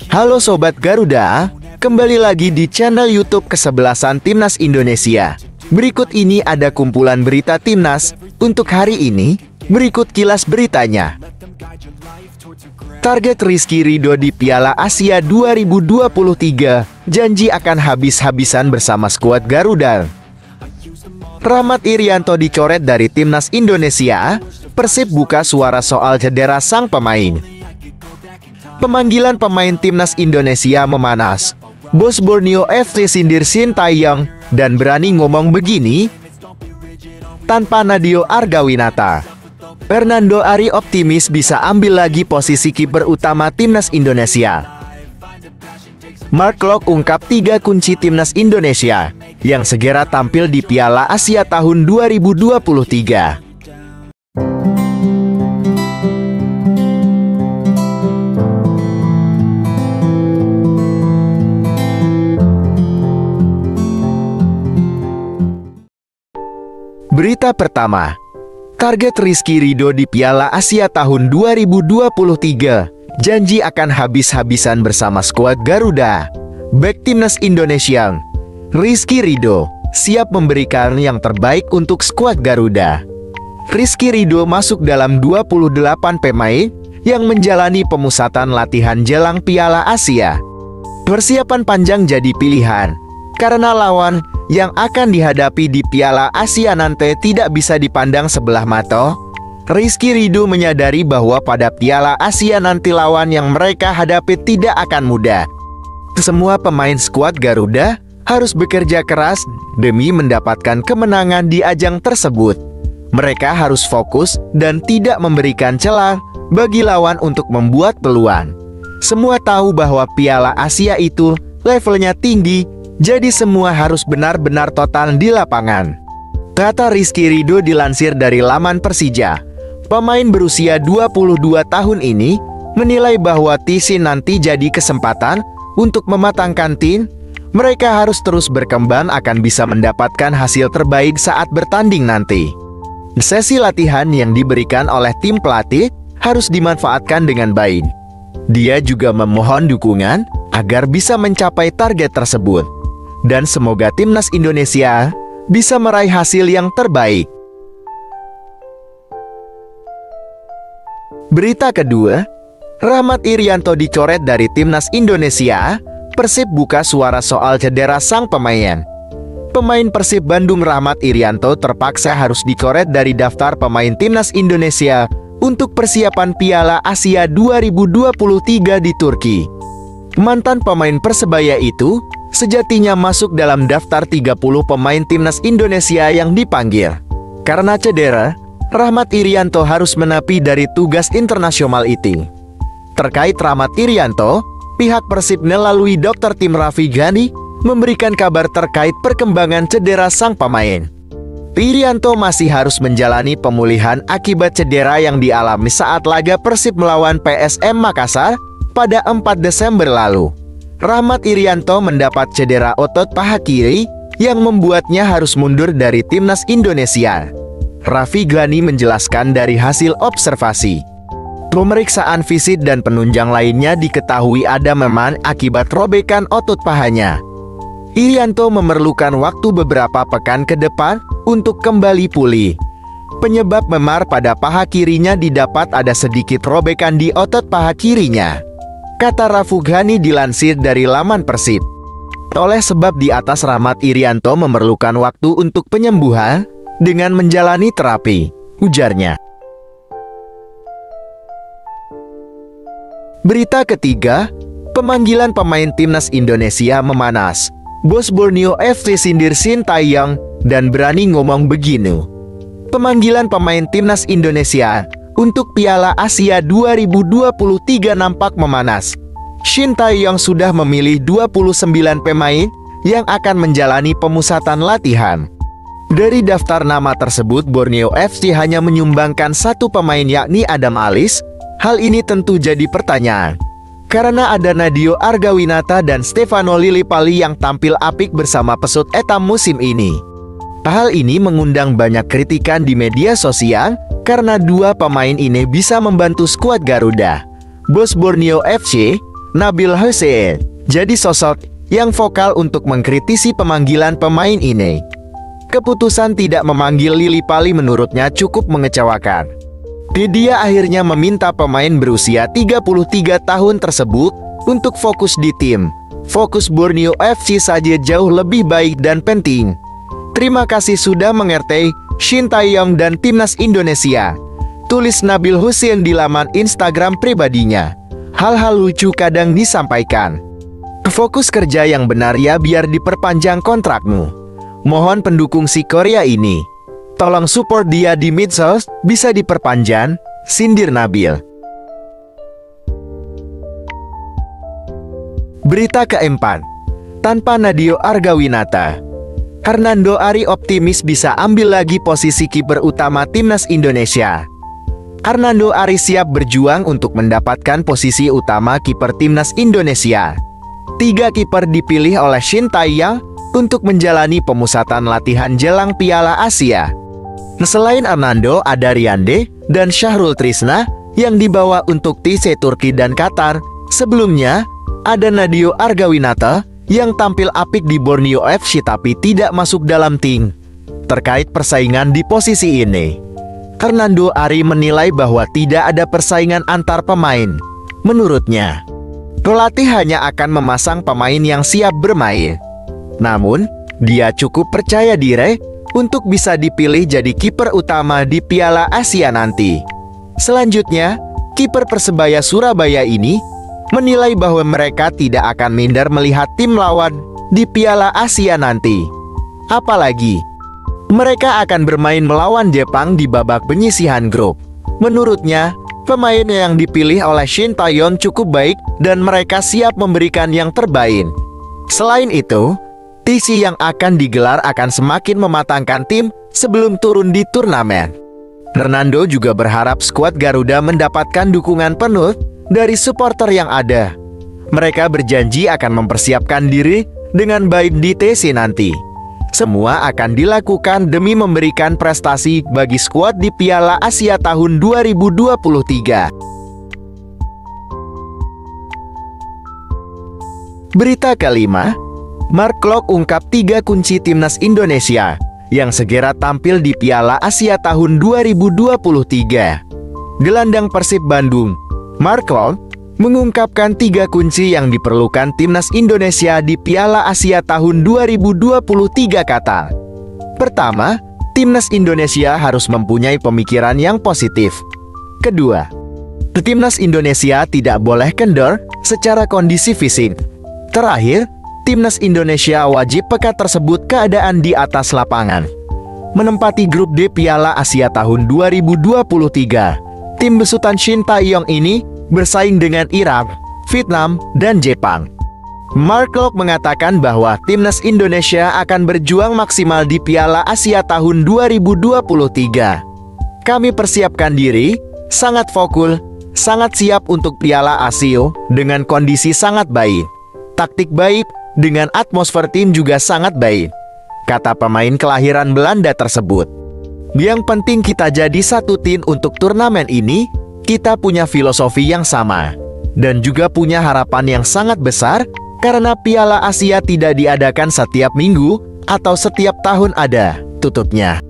Halo Sobat Garuda, kembali lagi di channel YouTube kesebelasan Timnas Indonesia. Berikut ini ada kumpulan berita Timnas untuk hari ini. Berikut kilas beritanya. Target Rizky Ridho di Piala Asia 2023, janji akan habis-habisan bersama skuad Garuda. Rahmat Irianto dicoret dari Timnas Indonesia. Persib buka suara soal cedera sang pemain. Pemanggilan pemain Timnas Indonesia memanas. Bos Borneo FC sindir Sintayong dan berani ngomong begini tanpa Nadeo Argawinata. Fernando Ari optimis bisa ambil lagi posisi kiper utama Timnas Indonesia. Mark Klok ungkap 3 kunci Timnas Indonesia yang segera tampil di Piala Asia tahun 2023. Berita pertama, target Rizky Ridho di Piala Asia tahun 2023, janji akan habis-habisan bersama skuad Garuda. Bek Timnas Indonesia, Rizky Ridho, siap memberikan yang terbaik untuk skuad Garuda. Rizky Ridho masuk dalam 28 pemain yang menjalani pemusatan latihan jelang Piala Asia. Persiapan panjang jadi pilihan, karena lawan yang akan dihadapi di Piala Asia nanti tidak bisa dipandang sebelah mata. Rizky Ridho menyadari bahwa pada Piala Asia nanti lawan yang mereka hadapi tidak akan mudah. Semua pemain skuad Garuda harus bekerja keras demi mendapatkan kemenangan di ajang tersebut. Mereka harus fokus dan tidak memberikan celah bagi lawan untuk membuat peluang. Semua tahu bahwa Piala Asia itu levelnya tinggi, jadi semua harus benar-benar total di lapangan, kata Rizky Ridho dilansir dari laman Persija. Pemain berusia 22 tahun ini menilai bahwa TC nanti jadi kesempatan untuk mematangkan tim. Mereka harus terus berkembang akan bisa mendapatkan hasil terbaik saat bertanding nanti. Sesi latihan yang diberikan oleh tim pelatih harus dimanfaatkan dengan baik. Dia juga memohon dukungan agar bisa mencapai target tersebut. Dan semoga Timnas Indonesia bisa meraih hasil yang terbaik. Berita kedua, Rahmat Irianto dicoret dari Timnas Indonesia. Persib buka suara soal cedera sang pemain. Pemain Persib Bandung Rahmat Irianto terpaksa harus dicoret dari daftar pemain Timnas Indonesia untuk persiapan Piala Asia 2023 di Turki. Mantan pemain Persebaya itu sejatinya masuk dalam daftar 30 pemain Timnas Indonesia yang dipanggil. Karena cedera, Rahmat Irianto harus menepi dari tugas internasional itu. Terkait Rahmat Irianto, pihak Persib melalui dokter tim Raffi Ghani memberikan kabar terkait perkembangan cedera sang pemain. Irianto masih harus menjalani pemulihan akibat cedera yang dialami saat laga Persib melawan PSM Makassar pada 4 Desember lalu. Rahmat Irianto mendapat cedera otot paha kiri yang membuatnya harus mundur dari Timnas Indonesia. Raffi Ghani menjelaskan dari hasil observasi. Pemeriksaan fisik dan penunjang lainnya diketahui ada memang akibat robekan otot pahanya. Irianto memerlukan waktu beberapa pekan ke depan untuk kembali pulih. Penyebab memar pada paha kirinya didapat ada sedikit robekan di otot paha kirinya, kata Raffi Ghani dilansir dari laman Persib. Oleh sebab di atas, Rahmat Irianto memerlukan waktu untuk penyembuhan dengan menjalani terapi, ujarnya. Berita ketiga, pemanggilan pemain Timnas Indonesia memanas. Bos Borneo FC sindir Sintayong dan berani ngomong begini. Pemanggilan pemain Timnas Indonesia untuk Piala Asia 2023 nampak memanas. Sintayong sudah memilih 29 pemain yang akan menjalani pemusatan latihan. Dari daftar nama tersebut, Borneo FC hanya menyumbangkan 1 pemain yakni Adam Alis. Hal ini tentu jadi pertanyaan, karena ada Nadeo Argawinata dan Stefano Lillipali yang tampil apik bersama pesut etam musim ini. Hal ini mengundang banyak kritikan di media sosial karena 2 pemain ini bisa membantu skuad Garuda. bos Borneo FC, Nabil Hussein, jadi sosok yang vokal untuk mengkritisi pemanggilan pemain ini. Keputusan tidak memanggil Lily Pali menurutnya cukup mengecewakan. Dia akhirnya meminta pemain berusia 33 tahun tersebut untuk fokus di tim. Fokus Borneo FC saja jauh lebih baik dan penting. Terima kasih sudah mengerti Shin Tae-yong dan Timnas Indonesia, tulis Nabil Hussein di laman Instagram pribadinya. Hal-hal lucu kadang disampaikan. Fokus kerja yang benar ya biar diperpanjang kontrakmu. Mohon pendukung si Korea ini, tolong support dia di medsos, bisa diperpanjang, sindir Nabil. Berita keempat, tanpa Nadeo Argawinata, Hernando Ari optimis bisa ambil lagi posisi kiper utama Timnas Indonesia. Hernando Ari siap berjuang untuk mendapatkan posisi utama kiper Timnas Indonesia. 3 kiper dipilih oleh Shin Tae-yong untuk menjalani pemusatan latihan jelang Piala Asia. Selain Hernando, ada Riande dan Syahrul Trisna yang dibawa untuk TC Turki dan Qatar. Sebelumnya, ada Nadeo Argawinata yang tampil apik di Borneo FC tapi tidak masuk dalam tim. Terkait persaingan di posisi ini, Hernando Ari menilai bahwa tidak ada persaingan antar pemain. Menurutnya, pelatih hanya akan memasang pemain yang siap bermain. Namun, dia cukup percaya diri untuk bisa dipilih jadi kiper utama di Piala Asia nanti. Selanjutnya, kiper Persebaya Surabaya ini menilai bahwa mereka tidak akan minder melihat tim lawan di Piala Asia nanti. Apalagi, mereka akan bermain melawan Jepang di babak penyisihan grup. Menurutnya, pemain yang dipilih oleh Shin Tae-yong cukup baik dan mereka siap memberikan yang terbaik. Selain itu, TC yang akan digelar akan semakin mematangkan tim sebelum turun di turnamen. Hernando juga berharap skuad Garuda mendapatkan dukungan penuh dari supporter yang ada. Mereka berjanji akan mempersiapkan diri dengan baik di TC nanti. Semua akan dilakukan demi memberikan prestasi bagi skuad di Piala Asia tahun 2023. Berita kelima, Mark Klok ungkap 3 kunci Timnas Indonesia yang segera tampil di Piala Asia tahun 2023. Gelandang Persib Bandung, Mark Klok, mengungkapkan 3 kunci yang diperlukan Timnas Indonesia di Piala Asia tahun 2023 Qatar. Pertama, Timnas Indonesia harus mempunyai pemikiran yang positif. Kedua, Timnas Indonesia tidak boleh kendor secara kondisi fisik. Terakhir, Timnas Indonesia wajib peka tersebut keadaan di atas lapangan. Menempati grup D Piala Asia tahun 2023, tim besutan Shin Tae-yong ini bersaing dengan Irak, Vietnam, dan Jepang. Mark Klok mengatakan bahwa Timnas Indonesia akan berjuang maksimal di Piala Asia tahun 2023. Kami persiapkan diri, sangat fokus, sangat siap untuk Piala Asia dengan kondisi sangat baik. Taktik baik, dengan atmosfer tim juga sangat baik, kata pemain kelahiran Belanda tersebut. Yang penting kita jadi satu tim untuk turnamen ini. Kita punya filosofi yang sama dan juga punya harapan yang sangat besar karena Piala Asia tidak diadakan setiap minggu atau setiap tahun ada, tutupnya.